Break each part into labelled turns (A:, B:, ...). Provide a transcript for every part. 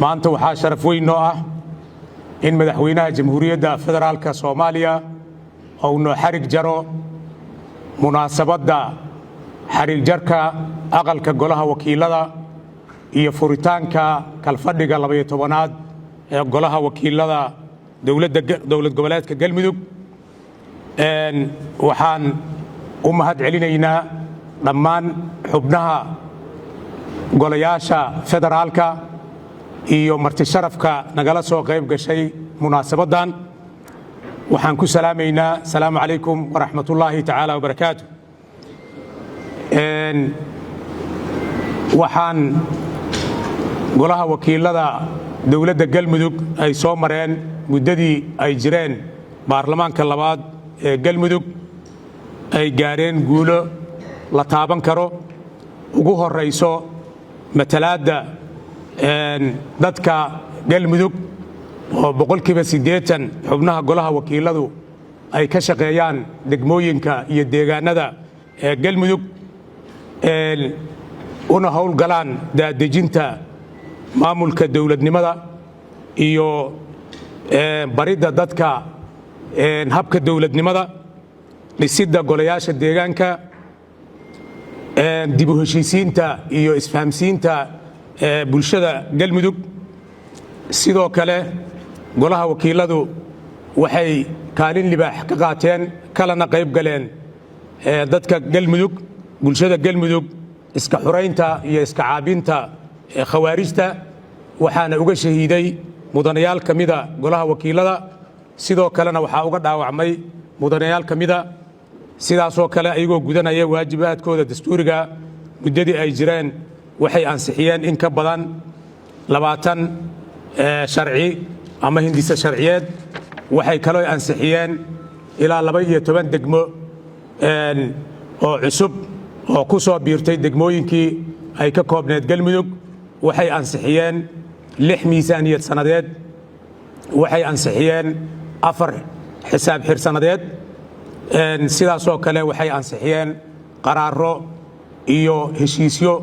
A: maanta waxaa sharaf weyn noo ah in madaxweynaha jamhuuriyadda federaalka Soomaaliya uu noo xarig jaro munaasabadda xarig jarka aqalka golaha wakiilada iyo furitaanka kalfadhiga 12aad ee golaha wakiilada dowlad goboleedka Galmudug. waxaan u mahad celinaynaa dhammaan xubnaha golayaasha federaalka iyo marti sharafka nagala soo qayb gashay munaasabadan. waxaan ku salaamaynaa salaamu calaykum waraxmatullaahi tacaala wabarakaatuh. waxaan golaha wakiilada dowladda Galmudug ay soo mareen muddadii ay jireen baarlamaanka labaad ee Galmudug ay gaareen guulo la taaban karo, ugu horeyso matalaadda dadka Galmudug oo boqolkiiba 80 xubnaha golaha wakiiladu ay ka shaqeeyaan degmooyinka iyo deegaanada ee Galmudug una howlgalaan daadejinta maamulka dowladnimada iyo baridda dadka habka dowladnimada, dhisidda golayaasha deegaanka, dib u heshiisiinta iyo isfahamsiinta bulshada Galmudug. sidoo kale golaha wakiiladu waxay kaalin libaax ka qaateen kalena qayb galeen dadka Galmudug, bulshada Galmudug iska xuraynta iyo iska caabinta khawaarijta, waxaana uga shahiiday mudanayaal kamida golaha wakiilada. sidoo kalena waxaa uga dhaawacmay mudanayaal kamida, sidaasoo kale ayagoo gudanaya waajibaadkooda dastuuriga muddadii ay jireen waxay ansixiyeen in ka badan 20 sharci ama hindisa sharciyeed. waxay kaloo ansixiyeen ilaa 12 degmo oo cusub oo ku soo biirtay degmooyinkii ay ka koobneed Galmudug. waxay ansixiyeen 6 miisaaniyad sanadeed, waxay ansixiyeen 4 xisaab xir sanadeed, sidaasoo kale waxay ansixiyeen qaraaro iyo heshiisyo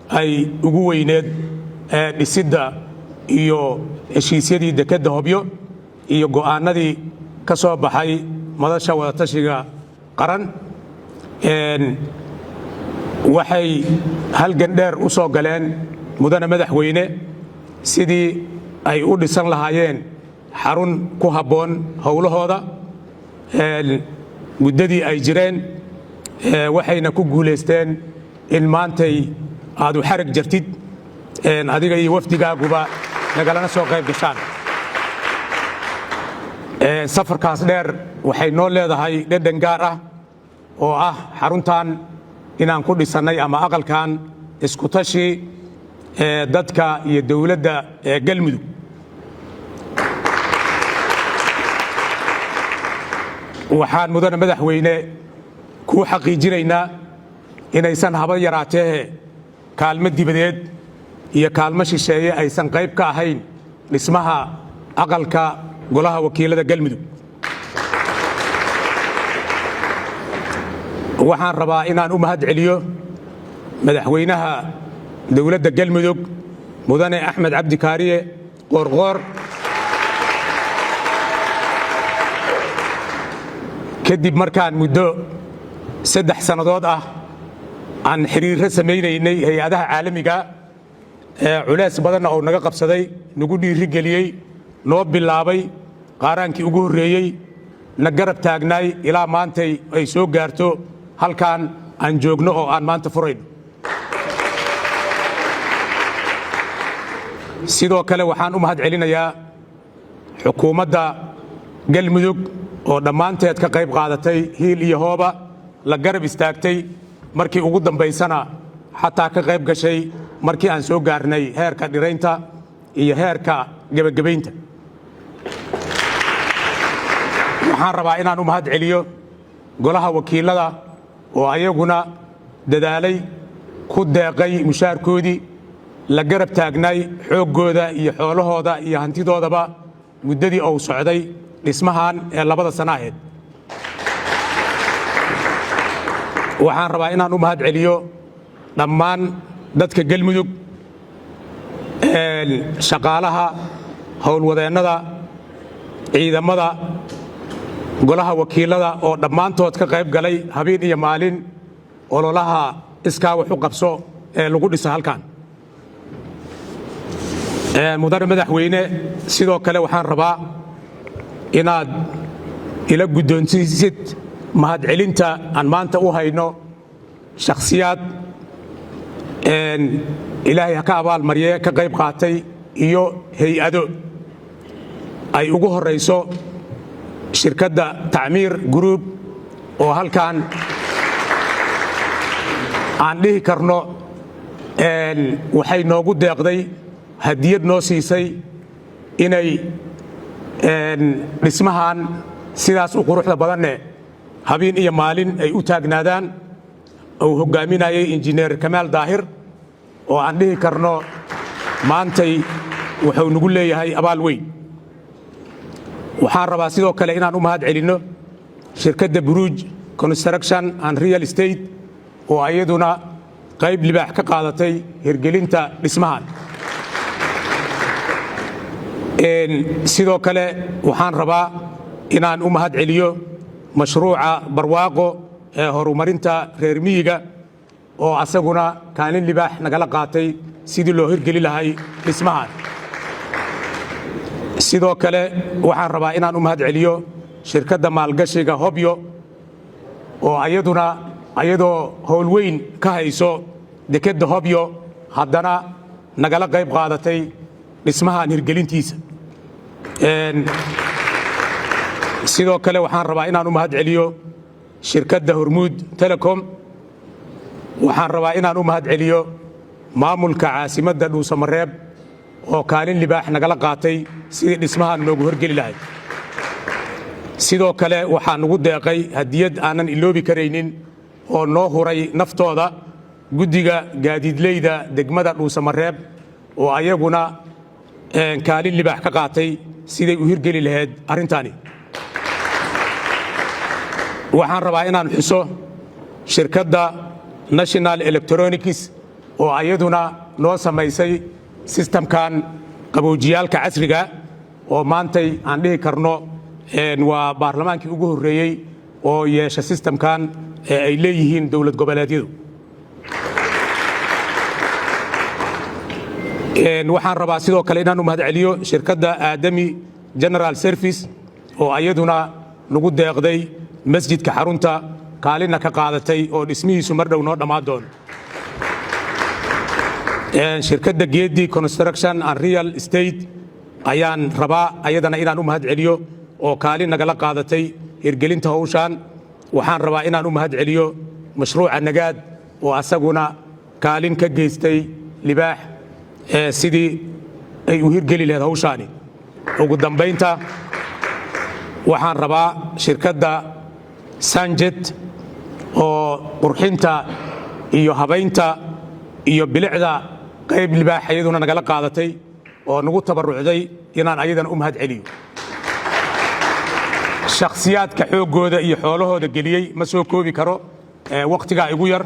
A: ay ugu weyneed dhisidda iyo heshiisyadii dekedda Hobyo iyo go'aanadii ka soo baxay madasha wadatashiga qaran. waxay halgan dheer u soo galeen mudane madaxweyne sidii ay u dhisan lahaayeen xarun ku habboon howlahooda muddadii ay jireen, waxayna ku guulaysteen in maantay aad u xarig jartid adiga iyo wafdigaaguba nagalana soo qayb gashaan. safarkaas dheer waxay noo leedahay dhadhan gaar ah oo ah xaruntan inaan ku dhisannay ama aqalkan isku tashi dadka iyo dowladda Galmudug. waxaan mudane madaxweyne ku xaqiijinaynaa inaysan haba yaraatee kaalmo dibadeed iyo kaalmo shisheeye aysan qayb ka ahayn dhismaha aqalka golaha wakiilada Galmudug. waxaan rabaa inaan u mahad celiyo madaxweynaha dowladda Galmudug mudane Axmed Cabdi Kaariye Qoorqoor. kadib markaan muddo 3 sannadood ah aan xiriirro samaynaynay hay'adaha caalamiga culays badanna oo naga qabsaday, nagu dhiirigeliyey, noo bilaabay qaaraankii ugu horreeyey, na garab taagnaay ilaa maantay ay soo gaarto halkaan aan joogno oo aan maanta furayno. sidoo kale waxaan u mahad celinayaa xukuumadda Galmudug oo dhammaanteed ka qayb qaadatay hiil iyo hooba, la garab istaagtay, markii ugu dambaysana xataa ka qayb gashay markii aan soo gaarnay heerka dhiraynta iyo heerka gebagabaynta. waxaan rabaa inaan u mahad celiyo golaha wakiilada oo ayaguna dadaalay, ku deeqay mushaarkoodii, la garab taagnay xooggooda iyo xoolahooda iyo hantidoodaba muddadii uu socday dhismahan ee 2 sano ahayd. waxaan rabaa inaan u mahad celiyo dhammaan dadka Galmudug shaqaalaha howlwadeennada ciidamada golaha wakiilada oo dhammaantood ka qayb galay habeen iyo maalin ololaha iskaa wax u qabso ee lagu dhisa halkan. mudane madaxweyne, sidoo kale waxaan rabaa inaad ila guddoonsiisid mahadcelinta aan maanta u hayno shakhsiyaad ilaahay ha ka abaalmarye ka qayb qaatay iyo hay-ado ay ugu horayso shirkadda Tacmiir Group oo halkan aan dhihi karno waxay noogu deeqday hadiyad noo siisay inay dhismahan sidaas u quruxda badanne habeen iyo maalin ay u taagnaadaan oo hogaaminayay injineer Kamaal Daahir oo aan dhihi karno maantay wuxuu nagu leeyahay abaal weyn. waxaan rabaa sidoo kale inaan u mahad celinno shirkadda Buruj Construction and Real Estate oo ayaduna qayb libaax ka qaadatay hirgelinta dhismahan. sidoo kale waxaan rabaa inaan u mahad celiyo mashruuca barwaaqo ee horumarinta reer miyiga oo asaguna kaalin libaax nagala qaatay sidii loo hirgeli lahay dhismahan. sidoo kale waxaan rabaa inaan u mahad celiyo shirkadda maalgashiga Hobyo oo ayadoo howl weyn ka hayso dekedda Hobyo haddana nagala qayb qaadatay dhismahan hirgelintiisa. sidoo kale waxaan rabaa inaan u mahad celiyo shirkadda Hormuud Telecom. waxaan rabaa inaan u mahad celiyo maamulka caasimadda Dhuusamareeb oo kaalin libaax nagala qaatay sidii dhismahan loogu horgeli lahay. sidoo kale waxaan ugu deeqay hadiyad aanan iloobi karaynin oo noo huray naftooda guddiga gaadiidleyda degmada Dhuusamareeb oo ayaguna kaalin libaax ka qaatay siday u hirgeli lahayd arrintani. waxaan rabaa inaan xuso shirkadda National Electronics oo ayaduna noo samaysay systemkan qaboojiyaalka casriga oo maantay aan dhihi karno waa baarlamaankii ugu horreeyey oo yeesha systemkan ay leeyihiin dowlad goboleedyadu. waxaan rabaa sidoo kale inaan u mahad celiyo shirkadda Aadami General Service oo ayaduna nagu deeqday masjidka xarunta kaalina ka qaadatay oo dhismihiisu mar dhow noo dhammaan doono. shirkadda Geedi Construction and Real Estate ayaan rabaa ayadana inaan u mahad celiyo oo kaalin nagala qaadatay hirgelinta hawshan. waxaan rabaa inaan u mahad celiyo mashruuca Nagaad oo asaguna kaalin ka geystay libaax sidii ay u hirgeli lahayd hawshani. ugu dambaynta waxaan rabaa shirkadda Sanjet oo qurxinta iyo habaynta iyo bilicda qayb libaax ayaduna nagala qaadatay oo nagu tabarucday inaan ayadana u mahad celiyo. shakhsiyaadka xoogooda iyo xoolahooda geliyey ma soo koobi karo waqtigaa igu yar.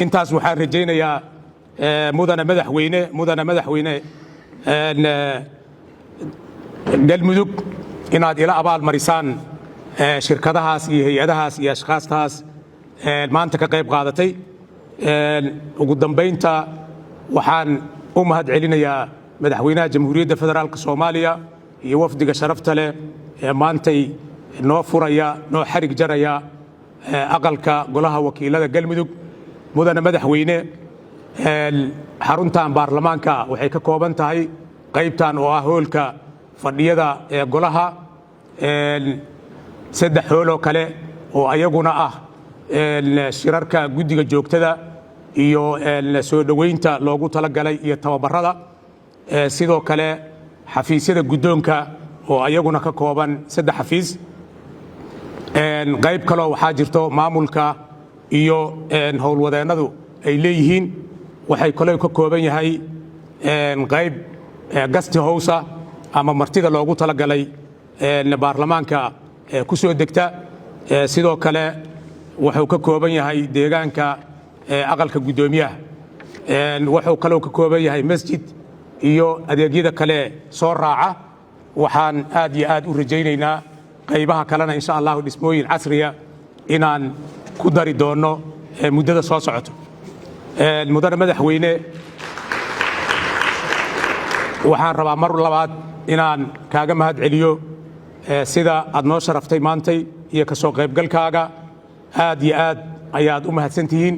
A: intaas waxaan rajaynayaa mudane madaxweyne galmudug inaad ila abaal marisaan shirkadahaas iyo hay-adahaas iyo ashkhaastaas maanta ka qayb qaadatay. ugu dambaynta waxaan u mahad celinayaa madaxweynaha jamhuuriyadda federaalka Soomaaliya iyo wafdiga sharafta leh ee maantay noo furaya noo xarig jaraya aqalka golaha wakiilada galmudug. mudane madaxweyne, xaruntan baarlamaanka waxay ka kooban tahay qaybtan oo ah hoolka fadhiyada ee golaha, saddex hooloo kale oo ayaguna ah shirarka guddiga joogtada iyo soo dhoweynta loogu talagalay iyo tababarada. sidoo kale xafiisyada guddoonka oo ayaguna ka kooban saddex xafiis. qayb kaloo waxaa jirto maamulka iyo howlwadeennadu ay leeyihiin. waxay kaloo ka kooban yahay qayb guest house ama martida loogu talagalay baarlamaanka ku soo degta. sidoo kale wuxuu ka kooban yahay deegaanka aqalka guddoomiyaha. wuxuu kaloo ka kooban yahay masjid iyo adeegyada kale soo raaca waxaan aad iyo aad u rajaynaynaa qaybaha kalena insha allahu dhismooyin casriya inaan ku dari doonno muddada soo socoto mudane madaxweyne waxaan rabaa mar labaad inaan kaaga mahad celiyo sida aad noo sharaftay maantay iyo ka soo qaybgalkaaga aad iyo aad ayaad u mahadsantihiin